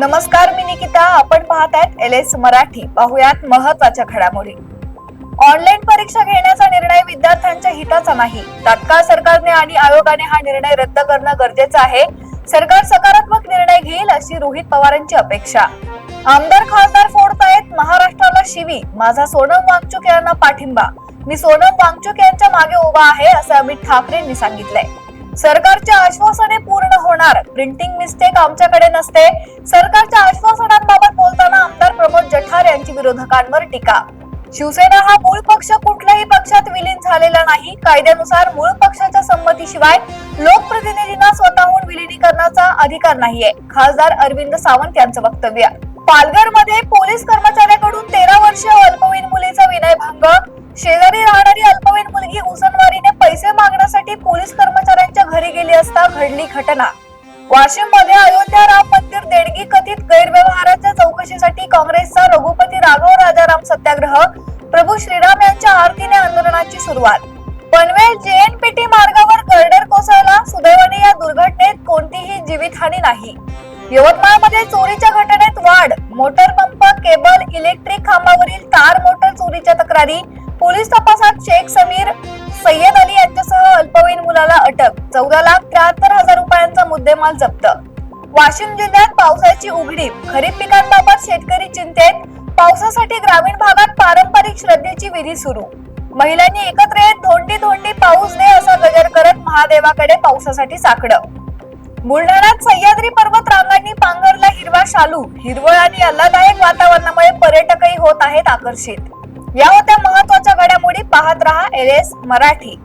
नमस्कार, मी निकिता. आपण पाहत आहेत LS मराठी. पाहुयात महत्त्वाच्या घडामोडी. ऑनलाईन परीक्षा घेण्याचा निर्णय विद्यार्थ्यांच्या हिताचा नाही. तात्काळ सरकारने आणि आयोगाने हा निर्णय रद्द करणं गरजेचं आहे. सरकार सकारात्मक निर्णय घेईल अशी रोहित पवारांची अपेक्षा. आमदार खासदार फोडतायत महाराष्ट्राला शिवी. माझा सोनम वांगचुक यांना पाठिंबा. मी सोनम वांगचुक यांच्या मागे उभा आहे असं अमित ठाकरेंनी सांगितलंय. सरकारच्या आश्वासने पूर्ण होणार. प्रिंटिंग मिस्टेक आमच्याकडे नसते. सरकारच्या आश्वासनांबाबत बोलताना आमदार प्रमोद जठार यांची विरोधकांवर टीका. शिवसेना हा मूळ पक्ष कुठल्याही पक्षात विलीन झालेला नाही. कायद्यानुसार मूळ पक्षाच्या संमतीशिवाय लोकप्रतिनिधींना स्वतःहून विलीनीकरणाचा अधिकार नाहीये. खासदार अरविंद सावंत यांचं वक्तव्य. पालघरमध्ये पोलीस कर्मचाऱ्याकडून 13 वर्षीय अल्पवयीन मुलीचा विनयभंग. शेजारी राहणारी अल्पवयीन मुलगी उसनवारीने पैसे मागण्यासाठी पोलीस कर्मचाऱ्यांच्या घरी गेली असता घडली घटना. वाशिम मध्ये अयोध्या राम मंदिर देणगी कथित गैरव्यवहाराच्या चौकशीसाठी काँग्रेसचा रघुपती राघव राजाराम सत्याग्रह. प्रभू श्रीराम यांच्या आरतीने आंदोलनाची सुरुवात. पनवेल JNPT मार्गावर गर्डर कोसळला. सुदैवाने या दुर्घटनेत कोणतीही जीवितहानी नाही. यवतमाळमध्ये चोरीच्या घटनेत वाढ. मोटर पंप, केबल, इलेक्ट्रिक खांबावरील तार मोटर चोरीच्या तक्रारी. पोलीस तपासात शेख समीर सय्यद अली यांच्यासह अल्पवयीन मुलाला अटक. 14,73,000 रुपयांचा मुद्देमाल जप्त. वाशिम जिल्ह्यात पावसाची उघडीप. खरीप पिकांबाबत शेतकरी चिंतेत. पावसासाठी ग्रामीण भागात पारंपरिक श्रद्धेची विधी सुरू. महिलांनी एकत्र येत धोंडी धोंडी पाऊस दे असा गजर करत महादेवाकडे पावसासाठी साकडं. बुलढाण्यात सह्याद्री पर्वत रांगांनी पांघरला हिरवा शालू. हिरवळ आणि आल्हाददायक वातावरणामुळे पर्यटकही होत आहेत आकर्षित. या होत्या महत्त्वाच्या घडामोडी. पाहत रहा LS मराठी.